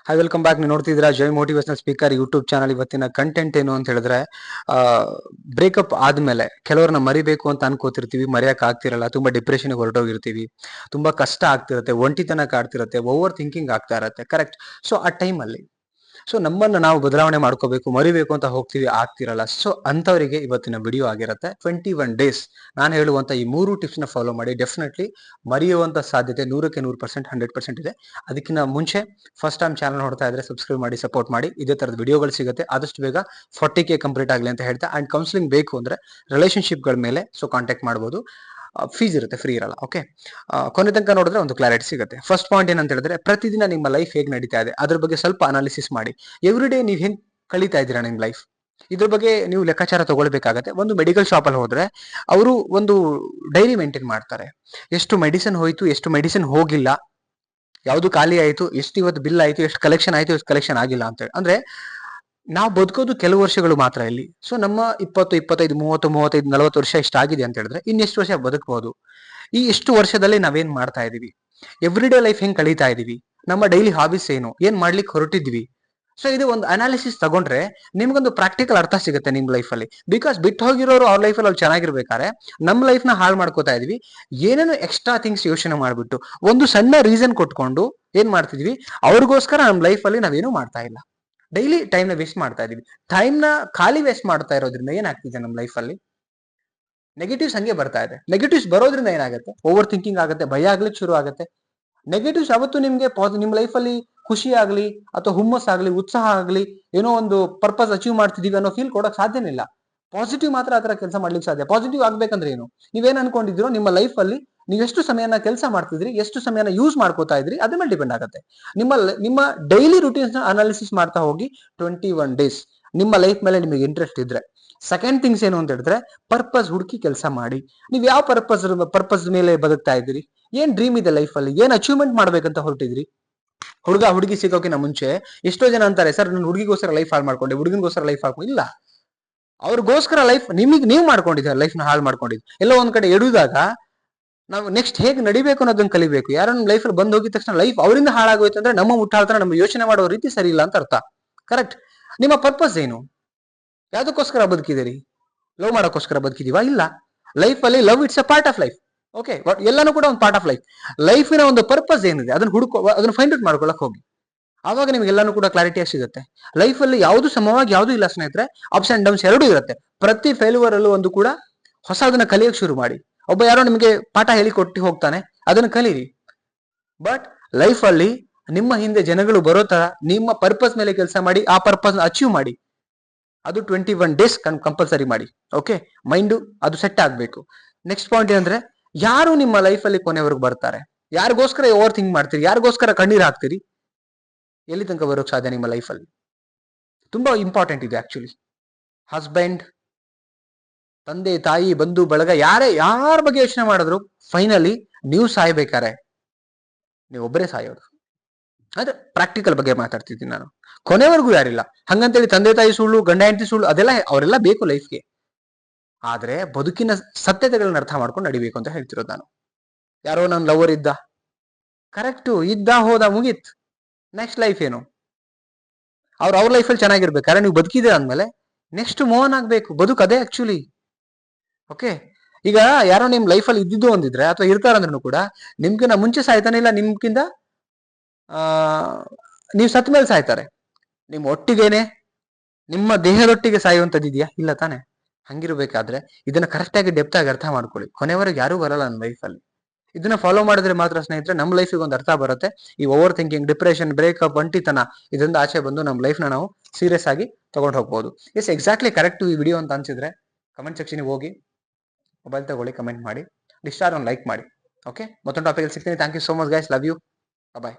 Hi welcome back. ನೀವು ನೋಡ್ತಿದ್ದೀರಾ ಜೈ motivational speaker YouTube channel. ಇವತ್ತಿನ ಕಂಟೆಂಟ್ ಏನು ಅಂತ ಹೇಳಿದ್ರೆ, ಬ್ರೇಕಪ್ ಆದ್ಮೇಲೆ ಕೆಲವ್ರನ್ನ ಮರಿಬೇಕು ಅಂತ ಅನ್ಕೋತಿರ್ತೀವಿ, ಮರೆಯಕ್ ಆಗ್ತಿರಲ್ಲ, ತುಂಬಾ ಡಿಪ್ರೆಷನ್ ಹೊರಟೋಗಿರ್ತೀವಿ, ತುಂಬಾ ಕಷ್ಟ ಆಗ್ತಿರುತ್ತೆ, ಒಂಟಿತನ ಕಾಡ್ತಿರುತ್ತೆ, ಓವರ್ ಥಿಂಕಿಂಗ್ ಆಗ್ತಾ ಇರತ್ತೆ. ಕರೆಕ್ಟ್. ಸೊ ಆ ಟೈಮಲ್ಲಿ ನಮ್ಮನ್ನ ನಾವು ಬದಲಾವಣೆ ಮಾಡ್ಕೋಬೇಕು, ಮರಿಬೇಕು ಅಂತ ಹೋಗ್ತೀವಿ, ಆಗ್ತಿರಲ್ಲ. ಸೊ ಅಂತವರಿಗೆ ಇವತ್ತಿನ ವಿಡಿಯೋ ಆಗಿರುತ್ತೆ. 21 ಡೇಸ್ ನಾನು ಹೇಳುವಂತ ಈ 3 ಟಿಪ್ಸ್ ನ ಫಾಲೋ ಮಾಡಿ ಡೆಫಿನೆಟ್ಲಿ ಮರೆಯುವಂತ ಸಾಧ್ಯತೆ 100% 100% ಇದೆ. ಅದಕ್ಕಿಂತ ಮುಂಚೆ ಫಸ್ಟ್ ಟೈಮ್ ಚಾನಲ್ ನೋಡ್ತಾ ಇದ್ರೆ ಸಬ್ಸ್ಕ್ರೈಬ್ ಮಾಡಿ, ಸಪೋರ್ಟ್ ಮಾಡಿ. ಇದೇ ತರದ ವಿಡಿಯೋಗಳು ಸಿಗುತ್ತೆ. ಆದಷ್ಟು ಬೇಗ 40K ಕಂಪ್ಲೀಟ್ ಆಗಲಿ ಅಂತ ಹೇಳ್ತಾ, ಅಂಡ್ ಕೌನ್ಸಿಲಿಂಗ್ ಬೇಕು ಅಂದ್ರೆ ರಿಲೇಶನ್ಶಿಪ್ಗಳ ಮೇಲೆ ಕಾಂಟ್ಯಾಕ್ಟ್ ಮಾಡಬಹುದು. ಫೀಸ್ ಇರುತ್ತೆ, ಫ್ರೀ ಇರಲ್ಲ. ಓಕೆ, ಕೊನೆ ತನಕ ನೋಡಿದ್ರೆ ಒಂದು ಕ್ಲಾರಿಟಿ ಸಿಗುತ್ತೆ. ಫಸ್ಟ್ ಪಾಯಿಂಟ್ ಏನಂತ ಹೇಳಿದ್ರೆ, ಪ್ರತಿದಿನ ನಿಮ್ಮ ಲೈಫ್ ಹೇಗೆ ನಡೀತಾ ಇದೆ ಅದ್ರ ಬಗ್ಗೆ ಸ್ವಲ್ಪ ಅನಾಲಿಸಿಸ್ ಮಾಡಿ. ಎವ್ರಿ ಡೇ ನೀವು ಹೆಂಗ್ ಕಳೀತಾ ಇದ್ದೀರಾ ನಿಮ್ಮ ಲೈಫ್, ಇದ್ರ ಬಗ್ಗೆ ನೀವು ಲೆಕ್ಕಾಚಾರ ತಗೊಳ್ಬೇಕಾಗತ್ತೆ. ಒಂದು ಮೆಡಿಕಲ್ ಶಾಪ್ ಅಲ್ಲಿ ಹೋದ್ರೆ ಅವರು ಒಂದು ಡೈರಿ ಮೇಂಟೈನ್ ಮಾಡ್ತಾರೆ. ಎಷ್ಟು ಮೆಡಿಸಿನ್ ಹೋಯ್ತು, ಎಷ್ಟು ಮೆಡಿಸಿನ್ ಹೋಗಿಲ್ಲ, ಯಾವ್ದು ಖಾಲಿ ಆಯ್ತು, ಎಷ್ಟು ಇವತ್ತು ಬಿಲ್ ಆಯ್ತು, ಎಷ್ಟು ಕಲೆಕ್ಷನ್ ಆಯ್ತು, ಎಷ್ಟು ಕಲೆಕ್ಷನ್ ಆಗಿಲ್ಲ ಅಂತ ಹೇಳಿ. ಅಂದ್ರೆ ನಾವು ಬದುಕೋದು ಕೆಲವು ವರ್ಷಗಳು ಮಾತ್ರ ಇಲ್ಲಿ. ಸೊ ನಮ್ಮ 20, 25, 30, 35, 40 ವರ್ಷ ಇಷ್ಟಾಗಿದೆ ಅಂತ ಹೇಳಿದ್ರೆ ಇನ್ನೆಷ್ಟು ವರ್ಷ ಬದುಕಬಹುದು? ಈ ಎಷ್ಟು ವರ್ಷದಲ್ಲಿ ನಾವೇನ್ ಮಾಡ್ತಾ ಇದೀವಿ, ಎವ್ರಿ ಡೇ ಲೈಫ್ ಹೆಂಗ್ ಕಳೀತಾ ಇದೀವಿ, ನಮ್ಮ ಡೈಲಿ ಹಾಬೀಸ್ ಏನು, ಏನ್ ಮಾಡ್ಲಿಕ್ಕೆ ಹೊರಟಿದ್ವಿ. ಸೊ ಇದು ಒಂದು ಅನಾಲಿಸಿಸ್ ತಗೊಂಡ್ರೆ ನಿಮ್ಗೊಂದು ಪ್ರಾಕ್ಟಿಕಲ್ ಅರ್ಥ ಸಿಗುತ್ತೆ ನಿಮ್ ಲೈಫ್ ಅಲ್ಲಿ. ಬಿಕಾಸ್ ಬಿಟ್ಟು ಹೋಗಿರೋರು ಅವ್ರ ಲೈಫಲ್ಲಿ ಅವ್ರು ಚೆನ್ನಾಗಿರ್ಬೇಕಾದ್ರೆ ನಮ್ಮ ಲೈಫ್ ನ ಹಾಳು ಮಾಡ್ಕೋತಾ ಇದೀವಿ. ಏನೇನು ಎಕ್ಸ್ಟ್ರಾ ಥಿಂಗ್ಸ್ ಯೋಚನೆ ಮಾಡ್ಬಿಟ್ಟು ಒಂದು ಸಣ್ಣ ರೀಸನ್ ಕೊಟ್ಕೊಂಡು ಏನ್ ಮಾಡ್ತಿದ್ವಿ, ಅವ್ರಿಗೋಸ್ಕರ ನಮ್ಮ ಲೈಫ್ ಅಲ್ಲಿ ನಾವೇನು ಮಾಡ್ತಾ ಇಲ್ಲ. ಡೈಲಿ ಟೈಮ್ ನ ವೇಸ್ಟ್ ಮಾಡ್ತಾ ಇದೀವಿ. ಟೈಮ್ ನ ಖಾಲಿ ವೇಸ್ಟ್ ಮಾಡ್ತಾ ಇರೋದ್ರಿಂದ ಏನಾಗ್ತಿದೆ ನಮ್ಮ ಲೈಫ್ ಅಲ್ಲಿ, ನೆಗೆಟಿವ್ಸ್ ಹಂಗೆ ಬರ್ತಾ ಇದೆ. ನೆಗೆಟಿವ್ಸ್ ಬರೋದ್ರಿಂದ ಏನಾಗುತ್ತೆ, ಓವರ್ ಥಿಂಕಿಂಗ್ ಆಗುತ್ತೆ, ಭಯ ಆಗ್ಲಿಕ್ಕೆ ಶುರು ಆಗುತ್ತೆ. ನೆಗೆಟಿವ್ಸ್ ಯಾವತ್ತು ನಿಮ್ಗೆ ನಿಮ್ ಲೈಫ್ ಅಲ್ಲಿ ಖುಷಿ ಆಗ್ಲಿ ಅಥವಾ ಹುಮ್ಮಸ್ ಆಗ್ಲಿ, ಉತ್ಸಾಹ ಆಗ್ಲಿ, ಏನೋ ಒಂದು ಪರ್ಪಸ್ ಅಚೀವ್ ಮಾಡ್ತಿದೀವಿ ಅನ್ನೋ ಫೀಲ್ ಕೊಡಕ್ ಸಾಧ್ಯನೇ ಇಲ್ಲ. ಪಾಸಿಟಿವ್ ಮಾತ್ರ ಆತರ ಕೆಲಸ ಮಾಡ್ಲಿಕ್ಕೆ ಸಾಧ್ಯ. ಪಾಸಿಟಿವ್ ಆಗ್ಬೇಕಂದ್ರೆ ಏನು, ನೀವೇನ್ ಅನ್ಕೊಂಡಿದ್ರು ನಿಮ್ಮ ಲೈಫ್ ಅಲ್ಲಿ ನೀವೆಷ್ಟು ಸಮಯನ ಕೆಲಸ ಮಾಡ್ತಿದ್ರಿ, ಎಷ್ಟು ಸಮಯನ ಯೂಸ್ ಮಾಡ್ಕೋತಾ ಇದ್ರಿ, ಅದ್ರ ಮೇಲೆ ಡಿಪೆಂಡ್ ಆಗುತ್ತೆ. ನಿಮ್ಮ ಡೈಲಿ ರುಟೀನ್ಸ್ ನ ಅನಾಲಿಸಿಸ್ ಮಾಡ್ತಾ ಹೋಗಿ 21 ಡೇಸ್ ನಿಮ್ಮ ಲೈಫ್ ಮೇಲೆ ನಿಮಗೆ ಇಂಟ್ರೆಸ್ಟ್ ಇದ್ರೆ. ಸೆಕೆಂಡ್ ಥಿಂಗ್ಸ್ ಏನು ಅಂತ ಹೇಳಿದ್ರೆ, ಪರ್ಪಸ್ ಹುಡುಕಿ ಕೆಲಸ ಮಾಡಿ. ನೀವು ಯಾವ ಪರ್ಪಸ್ ಮೇಲೆ ಬದುಕ್ತಾ ಇದ್ದೀರಿ, ಏನ್ ಡ್ರೀಮ್ ಇದೆ ಲೈಫ್ ಅಲ್ಲಿ, ಏನ್ ಅಚೀವ್ಮೆಂಟ್ ಮಾಡ್ಬೇಕಂತ ಹೊರಟಿದ್ರಿ. ಹುಡುಗಿ ಸಿಗೋಕಿನ ಮುಂಚೆ ಎಷ್ಟೋ ಜನ ಅಂತಾರೆ, ಸರ್ ನಾನು ಹುಡುಗಿಗೋಸ್ಕರ ಲೈಫ್ ಹಾಳು ಮಾಡ್ಕೊಂಡೆ, ಹುಡುಗನಿಗೋಸ್ಕರ ಲೈಫ್ ಹಾಳು ಇಲ್ಲ, ಅವ್ರಿಗೋಸ್ಕರ ಲೈಫ್ ನಿಮಗೆ ನೀವು ಮಾಡ್ಕೊಂಡಿದ್ದೀರ, ಲೈಫ್ ನ ಹಾಳು ಮಾಡ್ಕೊಂಡಿದ್ದು. ಎಲ್ಲೋ ಒಂದ್ ಕಡೆ ಎಡುದಾಗ ನಾವು ನೆಕ್ಸ್ಟ್ ಹೇಗೆ ನಡಿಬೇಕು ಅನ್ನೋದನ್ನ ಕಲಿಬೇಕು. ಯಾರೋ ನಮ್ಮ ಲೈಫ್ ಅಲ್ಲಿ ಬಂದ್ ಹೋಗಿದ ತಕ್ಷಣ ಲೈಫ್ ಅವರಿಂದ ಹಾಳಾಗೋಯ್ತು ಅಂದ್ರೆ ನಮ್ಮ ಮುಟ್ಟಾಳ್ತಾನೆ, ನಮ್ಮ ಯೋಚನೆ ಮಾಡೋ ರೀತಿ ಸರಿ ಇಲ್ಲ ಅಂತ ಅರ್ಥ. ಕರೆಕ್ಟ್. ನಿಮ್ಮ ಪರ್ಪಸ್ ಏನು, ಯಾವ್ದಕ್ಕೋಸ್ಕರ ಬದುಕಿದಿರಿ? ಲವ್ ಮಾಡೋಕ್ಕೋಸ್ಕರ ಬದುಕಿದೀವಾ? ಇಲ್ಲ. ಲೈಫ್ ಅಲ್ಲಿ love it's a part of life. Okay, ಎಲ್ಲಾನು ಕೂಡ ಒಂದು ಪಾರ್ಟ್ ಆಫ್ ಲೈಫ್. ಲೈಫಿನ ಒಂದು ಪರ್ಪಸ್ ಏನಿದೆ ಅದನ್ನ ಫೈಂಡ್ ಔಟ್ ಮಾಡ್ಕೊಳಕ್ ಹೋಗಿ. ಆವಾಗ ನಿಮ್ಗೆ ಎಲ್ಲಾನು ಕೂಡ ಕ್ಲಾರಿಟಿಯಾಗಿ ಸಿಗುತ್ತೆ. ಲೈಫ್ ಅಲ್ಲಿ ಯಾವ್ದು ಸಮವಾಗಿ ಯಾವ್ದು ಇಲ್ಲ ಸ್ನೇಹಿತರೆ, ಅಪ್ಸ್ ಅಂಡ್ ಡೌನ್ಸ್ ಎರಡೂ ಇರುತ್ತೆ. ಪ್ರತಿ ಫೇಲ್ಯೂರ್ ಅಲ್ಲೂ ಒಂದು ಕೂಡ ಹೊಸದನ್ನ ಕಲಿಯಕ್ ಶುರು ಮಾಡಿ. ಒಬ್ಬ ಯಾರೋ ನಿಮಗೆ ಪಾಠ ಹೇಳಿಕೊಟ್ಟು ಹೋಗ್ತಾನೆ, ಅದನ್ನ ಕಲೀರಿ. ಬಟ್ ಲೈಫ್ ಅಲ್ಲಿ ನಿಮ್ಮ ಹಿಂದೆ ಜನಗಳು ಬರೋ ತರ ನಿಮ್ಮ ಪರ್ಪಸ್ ಮೇಲೆ ಕೆಲಸ ಮಾಡಿ, ಆ ಪರ್ಪಸ್ ಅಚೀವ್ ಮಾಡಿ. ಅದು 21 ಡೇಸ್ ಕಂಪಲ್ಸರಿ ಮಾಡಿ. ಓಕೆ, ಮೈಂಡ್ ಅದು ಸೆಟ್ ಆಗ್ಬೇಕು. ನೆಕ್ಸ್ಟ್ ಪಾಯಿಂಟ್ ಏನಂದ್ರೆ, ಯಾರು ನಿಮ್ಮ ಲೈಫ್ ಅಲ್ಲಿ ಕೊನೆವರೆಗೂ ಬರ್ತಾರೆ, ಯಾರಿಗೋಸ್ಕರ ಓವರ್ ಥಿಂಕ್ ಮಾಡ್ತೀರಿ, ಯಾರಿಗೋಸ್ಕರ ಕಣ್ಣೀರ್ ಹಾಕ್ತೀರಿ, ಎಲ್ಲಿ ತನಕ ಬರೋಕ್ ಸಾಧ್ಯ ನಿಮ್ಮ ಲೈಫ್ ಅಲ್ಲಿ? ತುಂಬಾ ಇಂಪಾರ್ಟೆಂಟ್ ಇದೆ ಆಕ್ಚುಲಿ. ಹಸ್ಬೆಂಡ್, ತಂದೆ ತಾಯಿ, ಬಂಧು ಬಳಗ, ಯಾರ ಬಗ್ಗೆ ಯೋಚನೆ ಮಾಡಿದ್ರು ಫೈನಲಿ ನೀವು ಸಾಯ್ಬೇಕಾರೆ ನೀವು ಒಬ್ಬರೇ ಸಾಯೋದು. ಅದೇ ಪ್ರಾಕ್ಟಿಕಲ್ ಬಗ್ಗೆ ಮಾತಾಡ್ತಿದ್ದೀನಿ ನಾನು. ಕೊನೆವರೆಗೂ ಯಾರಿಲ್ಲ. ಹಂಗಂತೇಳಿ ತಂದೆ ತಾಯಿ ಸುಳ್ಳು, ಗಂಡ ಹೆಂಡತಿ ಸುಳ್ಳು, ಅದೆಲ್ಲ ಅವರೆಲ್ಲ ಬೇಕು ಲೈಫ್ಗೆ. ಆದ್ರೆ ಬದುಕಿನ ಸತ್ಯತೆಗಳನ್ನ ಅರ್ಥ ಮಾಡ್ಕೊಂಡು ನಡಿಬೇಕು ಅಂತ ಹೇಳ್ತಿರೋದು ನಾನು. ಯಾರೋ ನನ್ನ ಲವರ್ ಇದ್ದ, ಕರೆಕ್ಟು, ಇದ್ದ ಹೋದ ಮುಗೀತ್. ನೆಕ್ಸ್ಟ್ ಲೈಫ್ ಏನು? ಅವ್ರ ಲೈಫಲ್ಲಿ ಚೆನ್ನಾಗಿರ್ಬೇಕಾದ್ರೆ ನೀವು ಬದುಕಿದೆ ಅಂದ್ಮೇಲೆ ನೆಕ್ಸ್ಟ್ ಮೂವ್ ಆನ್ ಆಗ್ಬೇಕು. ಬದುಕು ಅದೇ ಆಕ್ಚುಲಿ. ಓಕೆ, ಈಗ ಯಾರೋ ನಿಮ್ ಲೈಫಲ್ಲಿ ಇದ್ದಿದ್ದು ಒಂದಿದ್ರೆ ಅಥವಾ ಇರ್ತಾರಂದ್ರೂ ಕೂಡ ನಿಮ್ಗಿಂತ ಮುಂಚೆ ಸಾಯ್ತಾನೆ, ಇಲ್ಲ ನಿಮ್ಗಿಂತ ನೀವು ಸತ್ ಮೇಲೆ ಸಾಯ್ತಾರೆ. ನಿಮ್ ಒಟ್ಟಿಗೆನೆ ನಿಮ್ಮ ದೇಹದೊಟ್ಟಿಗೆ ಸಾಯುವಂತದ್ದಿದ್ಯಾ? ಇಲ್ಲ ತಾನೆ. ಹಂಗಿರ್ಬೇಕಾದ್ರೆ ಇದನ್ನ ಕರೆಕ್ಟ್ ಆಗಿ ಡೆಪ್ತ್ ಆಗಿ ಅರ್ಥ ಮಾಡ್ಕೊಳ್ಳಿ. ಕೊನೆವರೆಗೆ ಯಾರು ಬರಲ್ಲ ನನ್ನ ಲೈಫಲ್ಲಿ. ಇದನ್ನ ಫಾಲೋ ಮಾಡಿದ್ರೆ ಮಾತ್ರ ಸ್ನೇಹಿತರೆ ನಮ್ಮ ಲೈಫಿಗೆ ಒಂದು ಅರ್ಥ ಬರುತ್ತೆ. ಈ ಓವರ್ ಥಿಂಕಿಂಗ್, ಡಿಪ್ರೆಷನ್, ಬ್ರೇಕಪ್, ಒಂಟಿತನ ಇದರಿಂದ ಆಚೆ ಬಂದು ನಮ್ಮ ಲೈಫ್ ನ ನಾವು ಸೀರಿಯಸ್ ಆಗಿ ತಗೊಂಡು ಹೋಗ್ಬೋದು. ಎಸ್, ಎಕ್ಸಾಕ್ಟ್ಲಿ ಕರೆಕ್ಟ್ ಈ ವಿಡಿಯೋ ಅಂತ ಅನ್ಸಿದ್ರೆ ಕಮೆಂಟ್ ಸೆಕ್ಷನ್ಗೆ ಹೋಗಿ ಮೊಬೈಲ್ ತಗೊಳ್ಳಿ, ಕಮೆಂಟ್ ಮಾಡಿ, ಇಷ್ಟ ಒಂದು ಲೈಕ್ ಮಾಡಿ. ಓಕೆ, ಮತ್ತೊಂದು ಟಾಪಿಕ್ ಸಿಗ್ತೀನಿ. Thank you so much guys, love you, bye.